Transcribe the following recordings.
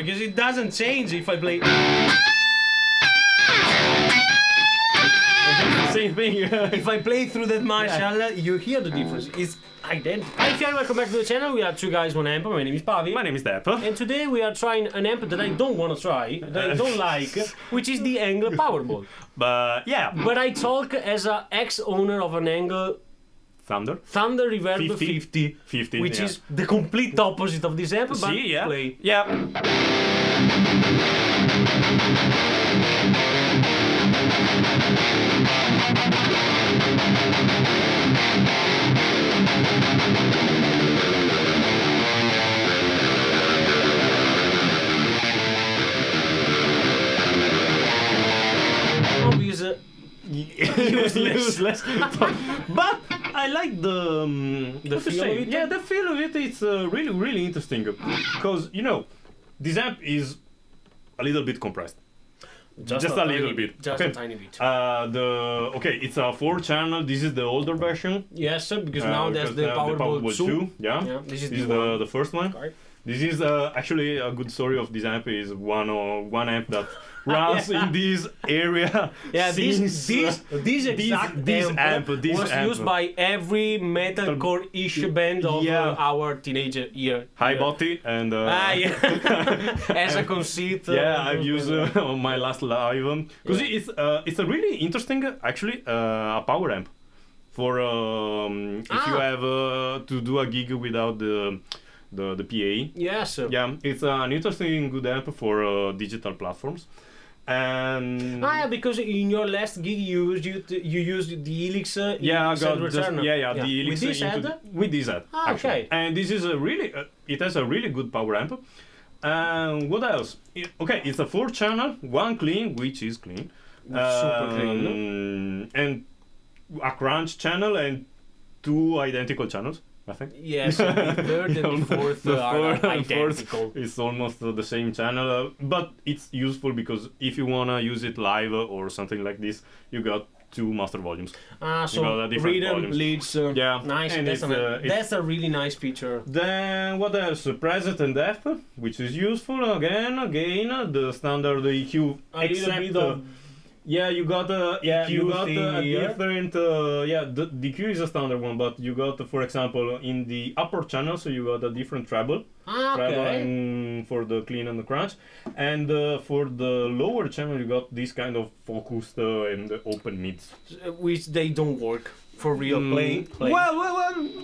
because it doesn't change if I play. Same thing. If I play through that Marshall, you hear the difference. It's identical. Hi, Fioi, welcome back to the channel. We are two guys, one amp. My name is Pavi. My name is Dep. And today we are trying an amp that I don't want to try, that I don't like, which is the Engl Powerball. But yeah. But I talk as an ex-owner of an Engl Thunder Reverb 50, which is the complete opposite of this amp. But play. Yeah. Useless. But I like the feel of it. Yeah, the feel of it. It's really interesting because this amp is a little bit compressed. Just a little bit. Just a tiny bit. It's a 4-channel. This is the older version. Yes, sir, because now there's the Powerball 2. Yeah. This is the first one. Okay. This is actually a good story of this amp. Is one amp that runs in this area. Yeah, this amp was used by every metalcore-ish band of our teenager year. Hi, Botti, and as a conceit. I've used on my last live because it's a really interesting actually a power amp for if you have to do a gig without the PA. Yes. Yeah, it's an interesting good amp for digital platforms. And because in your last gig you used the Helix the Helix with this head. Okay. And this is a really it has a really good power amp. And what else? It's a 4-channel, one clean, which is clean, super clean, and a crunch channel and 2 identical channels. I think. Yes, the third and the fourth are identical. It's almost the same channel, but it's useful because if you wanna use it live or something like this, you got 2 master volumes. So rhythm, leads, nice. And that's a really nice feature. Then what else? Preset and depth, which is useful again. The standard EQ. You got a different. The EQ is a standard one, but you got, for example, in the upper channel, so you got a different treble. Treble for the clean and the crunch, and for the lower channel, you got this kind of focused and open mids, which they don't work for real play. Well,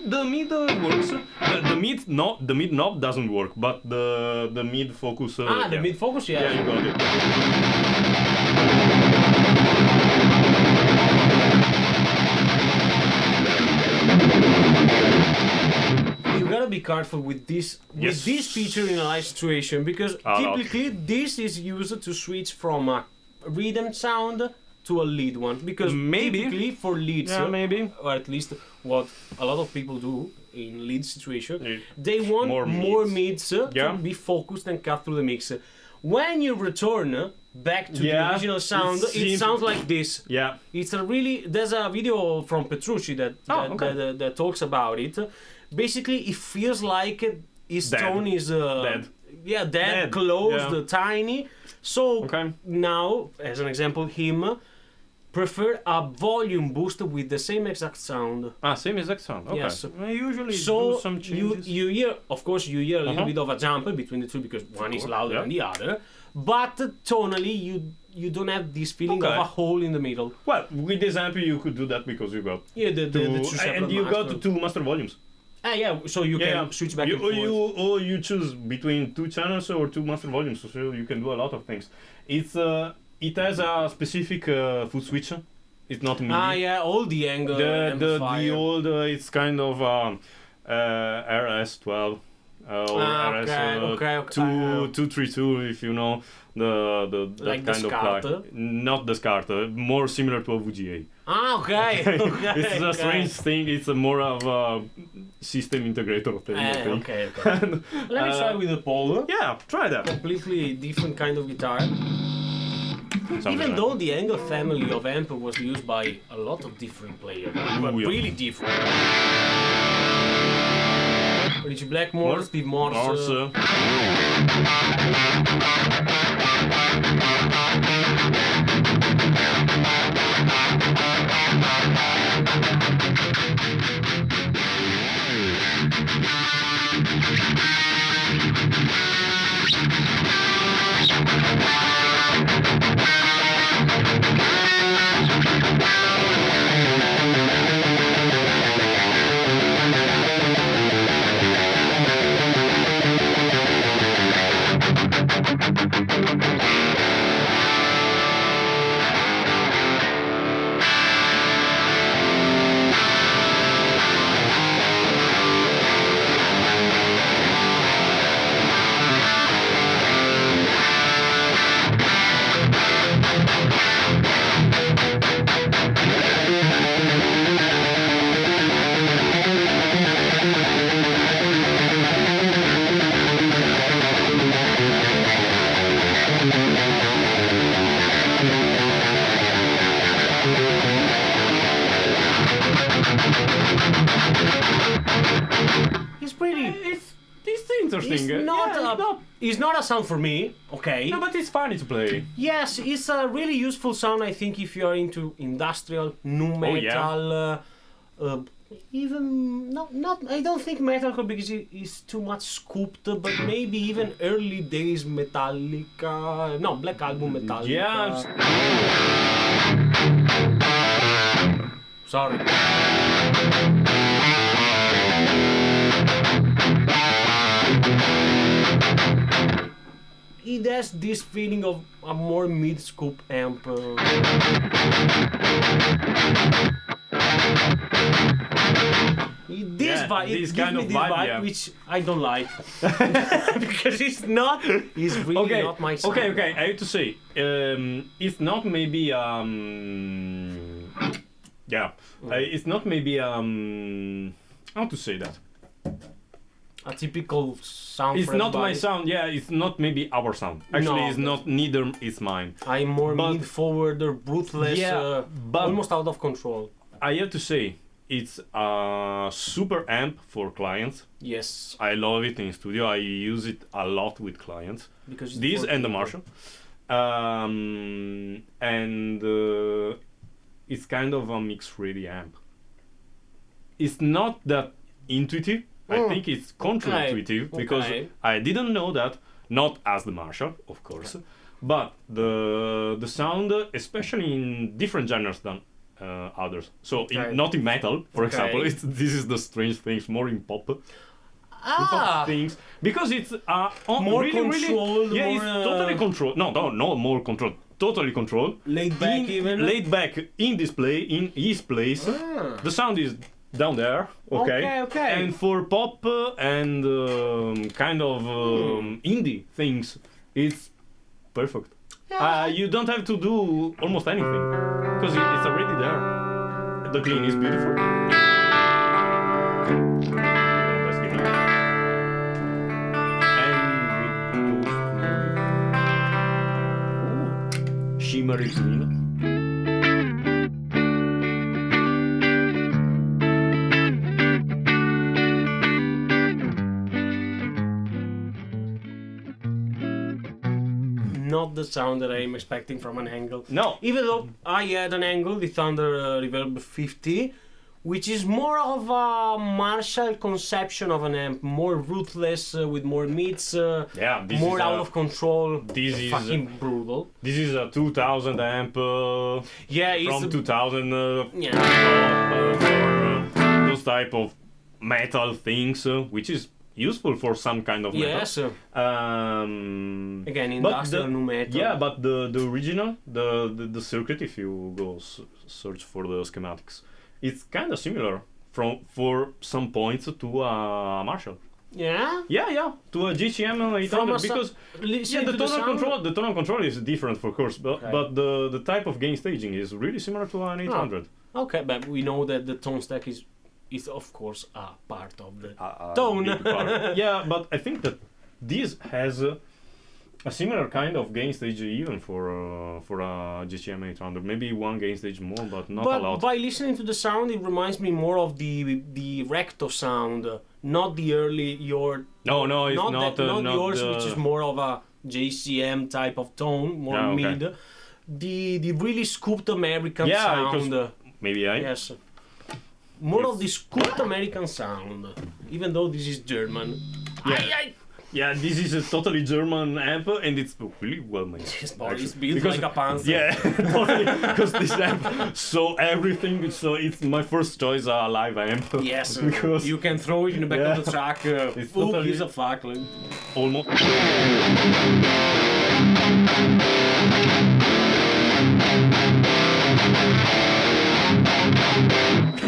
the mid works. The mid knob doesn't work, but the mid focus. The mid focus, Yeah, you got it. You gotta be careful with this feature in a live situation, because typically this is used to switch from a rhythm sound to a lead one, because typically for leads, or at least what a lot of people do in lead situation, they want more mids to be focused and cut through the mix. When you return back to the original sound, it sounds like this. Yeah, it's a really. There's a video from Petrucci that talks about it. Basically, it feels like his tone is dead. Yeah, dead, closed, tiny. So now, as an example, him prefer a volume boost with the same exact sound. Same exact sound. Okay. Yes. I usually do some changes. You hear, of course, a little bit of a jump between the two because one is louder than the other. But tonally, you don't have this feeling of a hole in the middle. Well, with this amp, you could do that because you got the two separate and you got 2 master volumes. So you can switch back and forth. Or you choose between 2 channels or 2 master volumes, so you can do a lot of things. It has a specific foot switch. It's not MIDI. All the Engl the old it's kind of RS12 or RS232 if you know the like that kind the of plug. Not the SCART, more similar to a VGA. It's a strange thing. It's more of a system integrator thing. Let me try with the Polo. Yeah, try that. Completely different kind of guitar. Even though the Engl family of amp was used by a lot of different players, but really different. Richie Blackmore, Steve Morse. It's interesting. It's not a sound for me, okay? No, but it's funny to play. Yes, it's a really useful sound, I think, if you are into industrial, nu metal, even not. I don't think metalcore because it is too much scooped, but maybe even early days Metallica. No, Black Album Metallica. Yeah. Sorry. It has this feeling of a more mid-scoop amp. This vibe, which I don't like, because it's really not my sound. Okay. I have to say, it's not maybe it's not maybe how to say that. A typical sound. It's not my sound. Yeah, it's not maybe our sound. Actually, it's not. Neither is mine. I'm more mid-forward or ruthless, but almost out of control. I have to say, it's a super amp for clients. Yes. I love it in studio. I use it a lot with clients. Because this and the Marshall, and it's kind of a mixed-ready amp. It's not that intuitive. I think it's counterintuitive because I didn't know that, not as the Marshall, of course, but the sound, especially in different genres than others. So not in metal, for example. This is the strange things, more in pop. Pop things, because it's more really, controlled. Really, it's totally controlled. No, more controlled. Totally controlled. Laid back even. Laid back in display, in his place. The sound is down there, okay. And for pop and kind of indie things, it's perfect. You don't have to do almost anything because it's already there. The clean is beautiful. That's good. And with those shimmery clean. Not the sound that I'm expecting from an Engl. No. Even though I had an Engl, the Thunder Reverb 50, which is more of a Marshall conception of an amp, more ruthless, with more mids, more out of control. This is fucking brutal. This is a 2000 amp. From 2000. For those type of metal things, which is useful for some kind of metal. Yes. Again, industrial nu metal. Yeah, but the original, the circuit, if you go search for the schematics, it's kind of similar for some points to a Marshall. Yeah. Yeah, to a GCM 800 because the tonal control is different, of course, but the type of gain staging is really similar to an 800. Okay, but we know that the tone stack is of course a part of the tone. Yeah, but I think that this has a similar kind of gain stage even for a GCM 800. Maybe one gain stage more, but not a lot. By listening to the sound, it reminds me more of the recto sound, not the early your. No, it's not yours, which is more of a JCM type of tone, more mid. The really scooped American sound. Maybe Yes. More of the scooped American sound, even though this is German. Yeah, this is a totally German amp, and it's really well made. It's built like a Panzer. Yeah, totally. Because this amp, so everything. So it's my first choice, a live amp. Yes, because you can throw it in the back of the truck. It's Who totally gives a fuck? Like. Almost.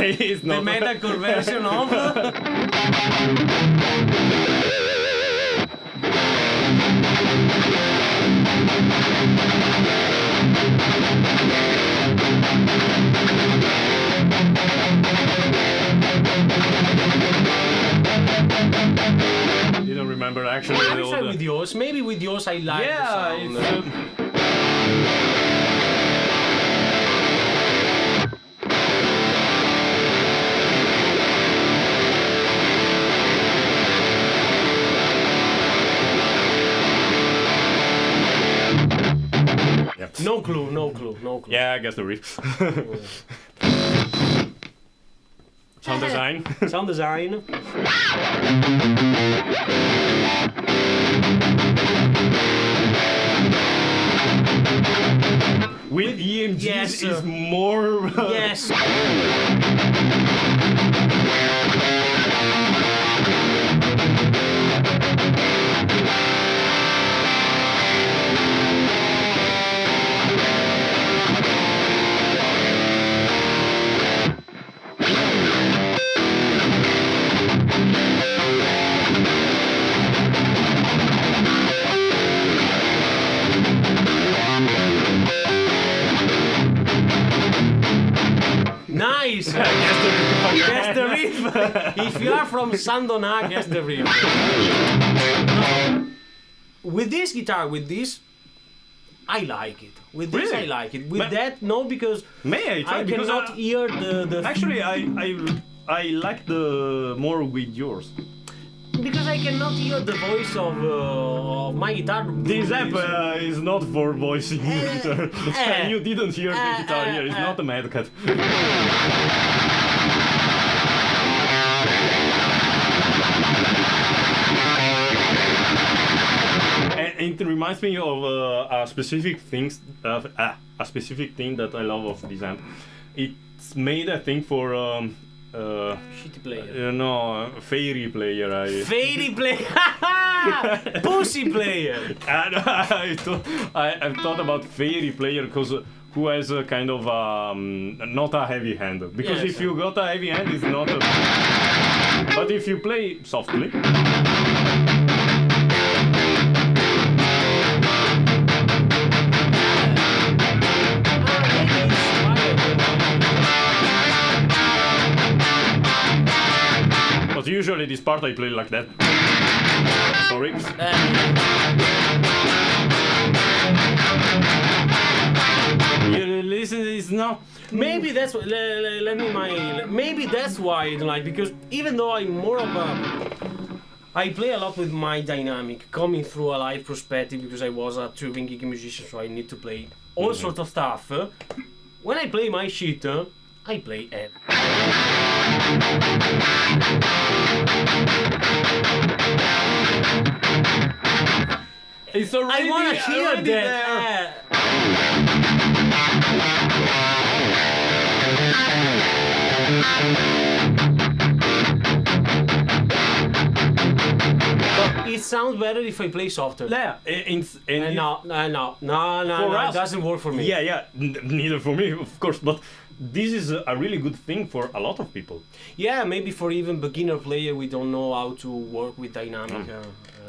It's not the metalcore version of. Didn't remember actually. Well, try with yours. Maybe with yours I like the sound. No clue. Yeah, I guess the riff. Sound design. Sound design. With EMGs is more. Yes. Nice! Guess the riff! If you are from Sandona, guess the riff. No. With this guitar, I like it. With this, really? I like it. With that, no, because May I try? I cannot hear the. Actually, I like the more with yours. Because I cannot hear the voice of my guitar. This app is not for voicing your guitar. And you didn't hear the guitar here. It's not a Mad Cat. And it reminds me of a specific thing that I love of this amp. It's made, I think, for. Shitty player. No, fairy player. Fairy player! Pussy player! I've thought about fairy player because who has a kind of not a heavy hand. Because if you got a heavy hand, it's not a. But if you play softly. But usually this part I play like that. Sorry. You listen, it's not. Maybe that's what. Maybe that's why I don't like, because even though I'm more of a. I play a lot with my dynamic, coming through a live perspective, because I was a touring gig musician, so I need to play all sorts of stuff. When I play my shit, I play everything. It's already. I wanna hear that. But it sounds better if I play softer. Yeah, No, it doesn't work for me. Yeah, neither for me, of course, but this is a really good thing for a lot of people. Yeah, maybe for even beginner player, we don't know how to work with dynamic.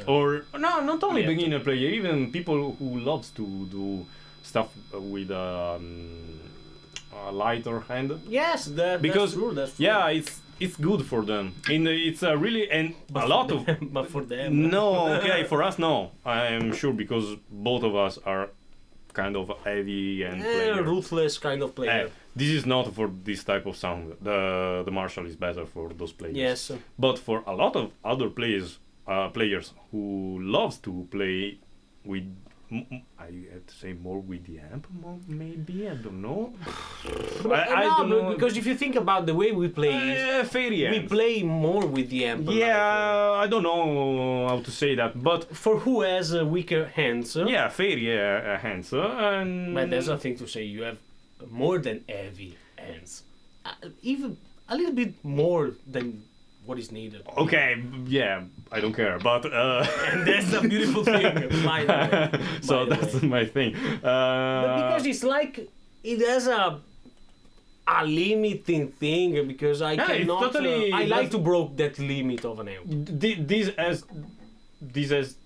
Or no, not only beginner player, even people who loves to do stuff with a lighter hand. Yes, that's true. That's true. Yeah, it's good for them. And it's really and a lot of. But for them. No, okay, for us no. I'm sure because both of us are kind of heavy and ruthless kind of player. This is not for this type of sound. The Marshall is better for those players. Yes. But for a lot of other players who loves to play with, I have to say more with the amp, maybe, I don't know. I don't know. Because if you think about the way we play, we play more with the amp. Yeah, I don't know how to say that, but for who has weaker hands. Yeah, fairy hands. But there's nothing to say. You have more than heavy hands, even a little bit more than what is needed. Okay, yeah, I don't care, but and that's a beautiful thing. By the way. So that's my thing. But because it's like it has a limiting thing, because I cannot. Totally, I like to break that limit of an amp. This has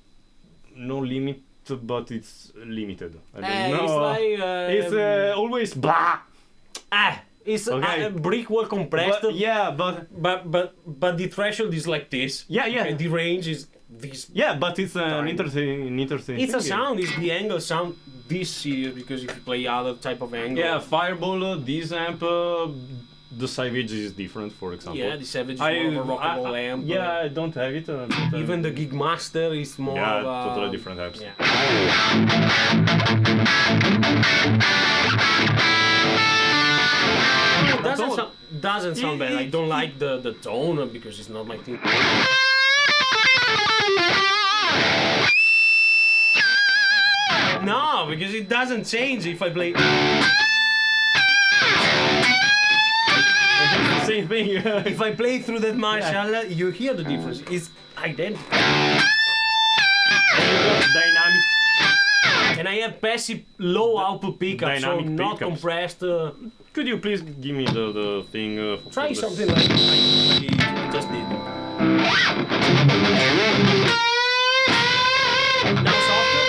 no limit, but it's limited. I don't know. It's like it's always blah. It's okay. a brick wall compressed. But the threshold is like this. Yeah. And the range is this. Yeah, but it's an interesting. It's a sound. It's the angle sound this here, because if you play other type of angle. Yeah, Fireball. This amp. The Savage is different, for example. Yeah, the Savage is more of a rock and roll amp. Yeah, I don't have it. Even the Gig Master is more of a... totally different amps. Yeah. Doesn't sound bad. I don't like the tone because it's not my thing. No, because it doesn't change if I play. Same thing. If I play through that Marshall, you hear the difference. It's identical. Dynamic. And I have passive low output pickup, so not pickups. Compressed. Could you please give me the thing? Try something like I just did. Now softer.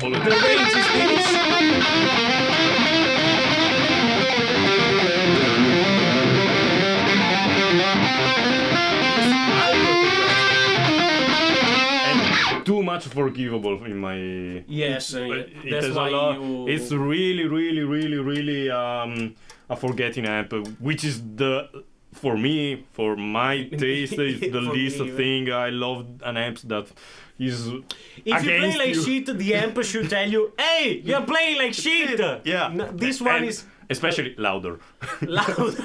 The range is this. Too much forgivable in my. Yes, that's why you. It's really a forgetting amp, which is for me, for my taste, is the least thing. I love an amp that is. If you play like shit, the amp should tell you, "Hey, you're playing like shit." Yeah. No, this one is especially louder. Loud.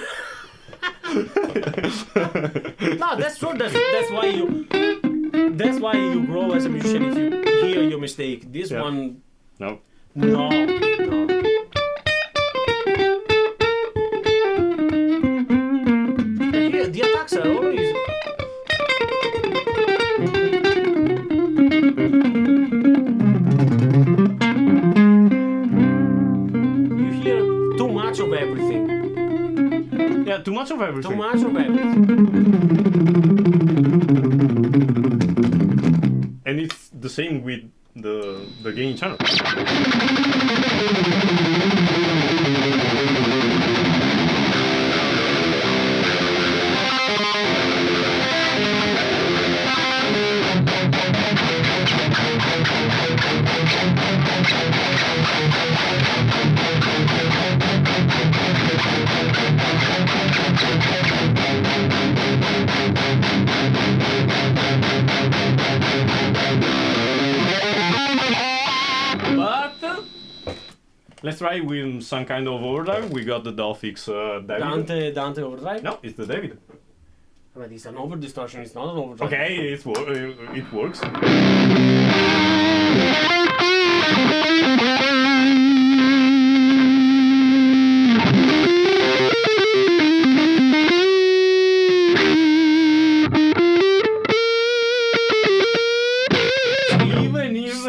No, that's true. That's why you. That's why you grow as a musician if you hear your mistake. This one... No. No. Here, the attacks are always... You hear too much of everything. Yeah, too much of everything. Too much of everything. And it's the same with the gain channel. Let's try with some kind of overdrive. We got the Dolphix David. Dante overdrive? No, it's the David. But it's an over distortion, it's not an overdrive. Okay, it works.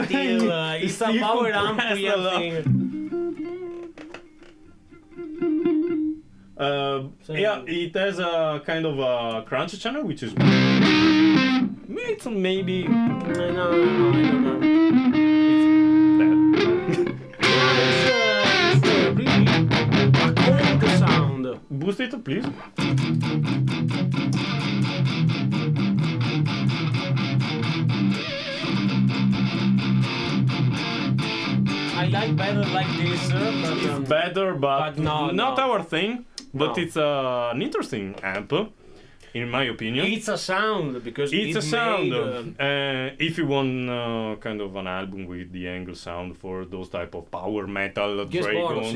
Still, it's a power amp thing. Yeah, it has a kind of a crunch channel, which is it's maybe No, I don't know. it's that. It's boost it, please. I like better like this, It's better, but not our thing. But No. it's an interesting amp, in my opinion. It's a sound because It's a sound. Made, If you want kind of an album with the Engl sound for those type of power metal, Dragon,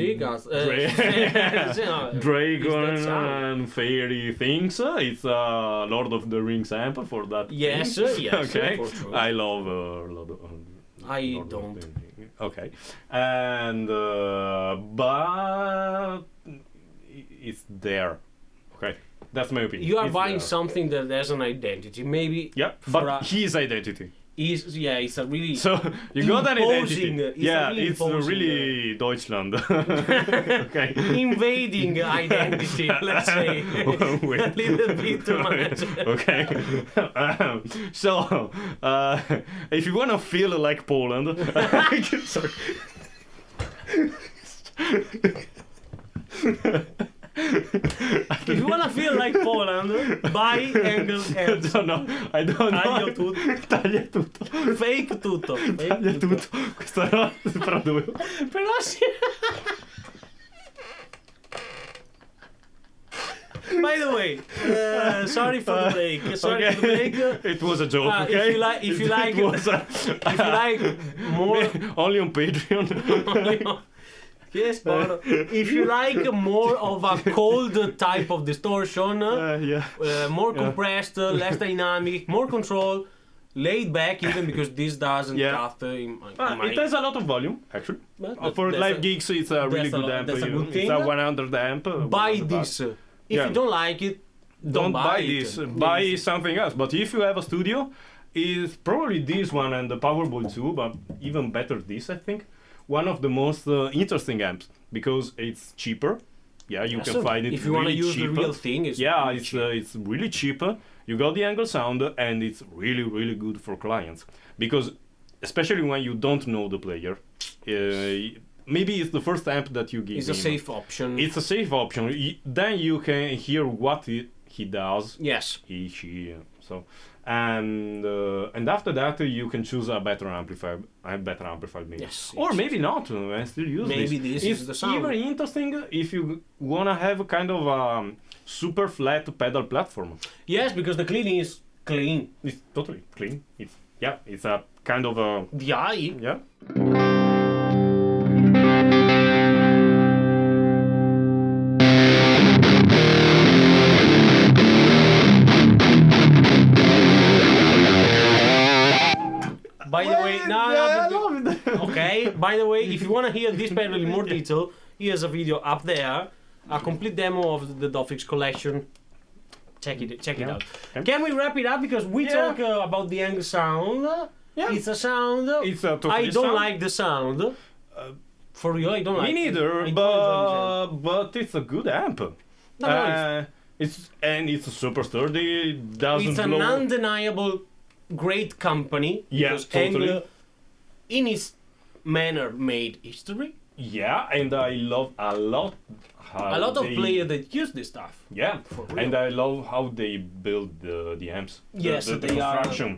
Dragon and fairy things, it's a Lord of the Rings amp for that. yes, thing. yes, Okay, for sure. I love Lord of, I Lord of don't. the- Okay, and but it's there. Okay, that's my opinion. You are It's buying there. something that has an identity. Maybe Yeah, but his identity. it's a really So you got an identity. imposing, it's a Yeah, really it's imposing, really Deutschland. Okay. invading identity, let's say. Wait. A little bit too much. Okay. So, if you want to feel like Poland, sorry. If you wanna feel like Poland, buy Engl Amps. I don't know. Taglio tutto. Taglia tutto. Fake tutto. Fake Taglia tutto. Questa no, però dovevo. Però sì. By the way, sorry for the break. Sorry for the break. It was a joke, okay? If you like, It was if you like more, only on Patreon. yes, but if you like more of a cold type of distortion, Yeah. more compressed, less dynamic, more control, laid back even because this doesn't cut in my. It has a lot of volume, actually. For that's live a- gigs, it's a really good amp. that's a good It's thing. a 100 amp. Buy 100 this. watts. If Yeah. you don't like it, Don't buy it. this. Buy something else. But if you have a studio, it's probably this one and the Powerball 2, but even better this, I think. One of the most interesting amps because it's cheaper. Yeah, you can find it if you really want to use cheap. the real thing, it's Yeah, really it's cheap. it's really cheap. You got the Engl sound, and it's really good for clients because, especially when you don't know the player, maybe it's the first amp that you give. It's a him. safe option. It's a safe option. Then you can hear what he does. Yes. He, she. So, and after that you can choose a better amplifier. Maybe. Yes, Or yes, maybe not. And still use Maybe this. this It's is the sound. even interesting if you wanna have a kind of super flat pedal platform. Yes, because the cleaning is clean. It's totally clean. It's a kind of a The eye. yeah. By the way, okay. By the way, if you want to hear this pedal in more detail, here's a video up there, a complete demo of the Dofix collection. Check it out. Okay. Can we wrap it up because we talk about the Engl sound? Yeah. It's a sound. It's a totally I don't sound. like the sound. For you, I don't like. Me neither, I don't enjoy but it's a good amp. No, It's super sturdy. It doesn't it's an blow. undeniable great company. Yeah, because totally. Engl, in its manner, made history. Yeah, and I love a lot how A lot of they- players that use this stuff. Yeah, For real. and I love how they build the amps. Yes, the they are- construction.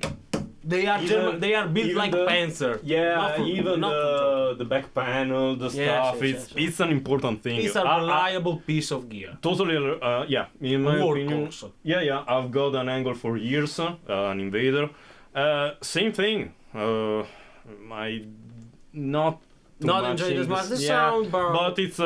They are they are built even like the- Panzer. Yeah, Not for- even not for- the back panel, the stuff. yes. It's an important thing. It's a reliable piece of gear. Totally, yeah. In my opinion, Workhorse. yeah. I've got an Engl for years, an Invader. Same thing. I not too Not much enjoyed in as much the this- sound, but it's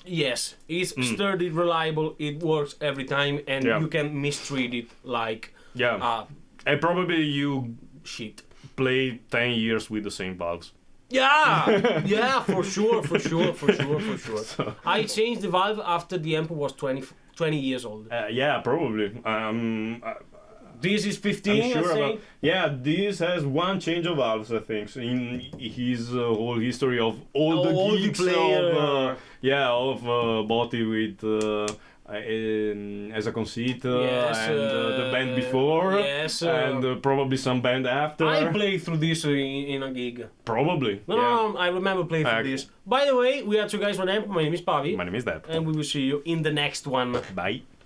yes, it's sturdy, reliable. It works every time, and Yeah. you can mistreat it like yeah. And probably you shit. play 10 years with the same valves. Yeah, yeah, for sure. I changed the valve after the amp was 20 years old. Yeah, probably. This is 15, I'm sure let's say. about. Yeah, this has one change of valves, I think, so in his whole history of all the All the geeks player. of Botti with as a conceit and the band before, and probably some band after. I played through this in a gig. Probably. No, I remember playing through this. By the way, we are 2 guys 1 amp. My name is Pavi. My name is Dep. And we will see you in the next one. Bye.